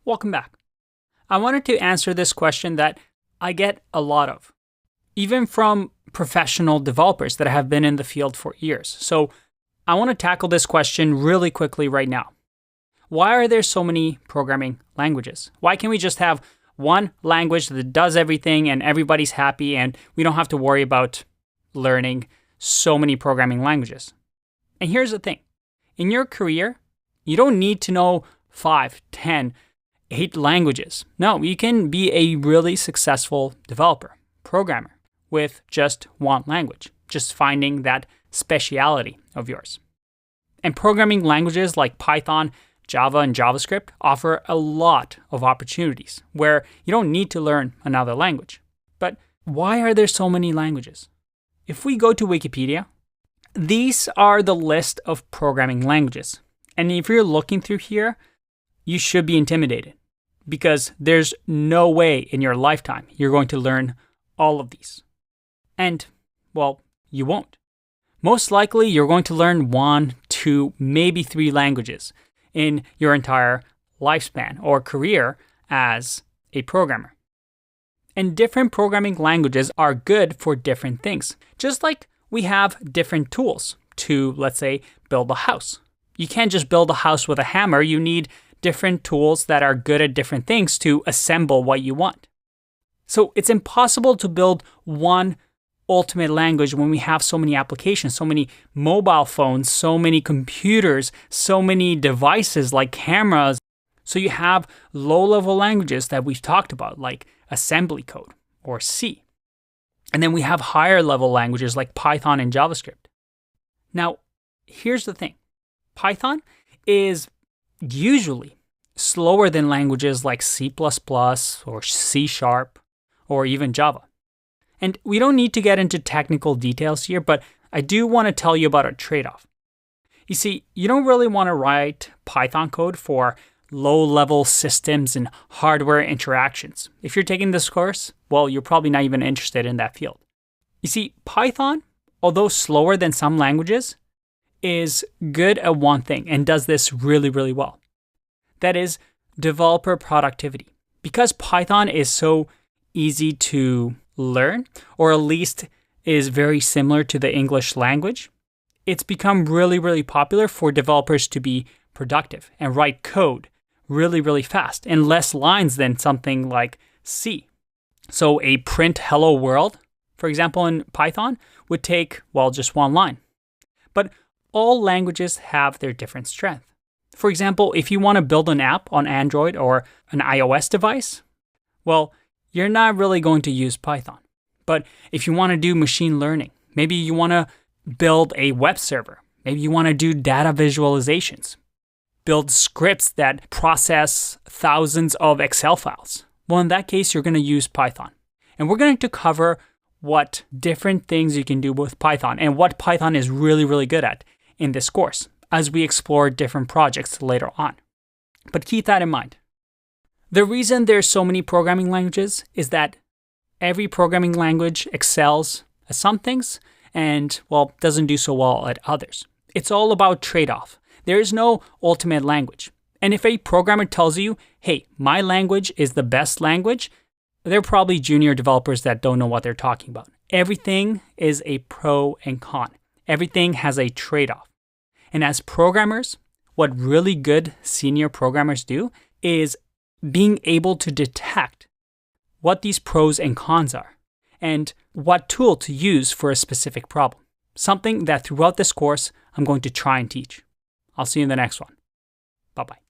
Welcome back. I wanted to answer this question that I get a lot of, even from professional developers that have been in the field for years. So I want to tackle this question really quickly right now. Why are there so many programming languages? Why can't we just have one language that does everything and everybody's happy and we don't have to worry about learning so many programming languages? And here's the thing. In your career, you don't need to know 5, 10, 8 languages. No, you can be a really successful developer, programmer, with just one language, just finding that speciality of yours. And programming languages like Python, Java, and JavaScript offer a lot of opportunities where you don't need to learn another language. But why are there so many languages? If we go to Wikipedia, these are the list of programming languages. And if you're looking through here, you should be intimidated because there's no way in your lifetime you're going to learn all of these. And, well, you won't. Most likely, you're going to learn 1, 2, maybe 3 languages in your entire lifespan or career as a programmer. And different programming languages are good for different things. Just like we have different tools to, let's say, build a house. You can't just build a house with a hammer. You need different tools that are good at different things to assemble what you want. So it's impossible to build one ultimate language when we have so many applications, so many mobile phones, so many computers, so many devices like cameras. So you have low-level languages that we've talked about, like assembly code or C. And then we have higher-level languages like Python and JavaScript. Now, here's the thing. Python is usually slower than languages like C++ or C# or even Java. And we don't need to get into technical details here, but I do want to tell you about a trade-off. You see, you don't really want to write Python code for low-level systems and hardware interactions. If you're taking this course, well, you're probably not even interested in that field. You see, Python, although slower than some languages, is good at one thing and does this really, really well. That is developer productivity. Because Python is so easy to learn, or at least is very similar to the English language, it's become really, really popular for developers to be productive and write code really, really fast and less lines than something like C. So a print hello world, for example, in Python would take, well, just one line. But all languages have their different strength. For example, if you want to build an app on Android or an iOS device, well, you're not really going to use Python. But if you want to do machine learning, maybe you want to build a web server, maybe you want to do data visualizations, build scripts that process thousands of Excel files. Well, in that case, you're going to use Python. And we're going to cover what different things you can do with Python and what Python is really, really good at in this course as we explore different projects later on. But keep that in mind. The reason there's so many programming languages is that every programming language excels at some things and, well, doesn't do so well at others. It's all about trade-off. There is no ultimate language. And if a programmer tells you, hey, my language is the best language, they're probably junior developers that don't know what they're talking about. Everything is a pro and con. Everything has a trade-off. And as programmers, what really good senior programmers do is being able to detect what these pros and cons are and what tool to use for a specific problem. Something that throughout this course, I'm going to try and teach. I'll see you in the next one. Bye-bye.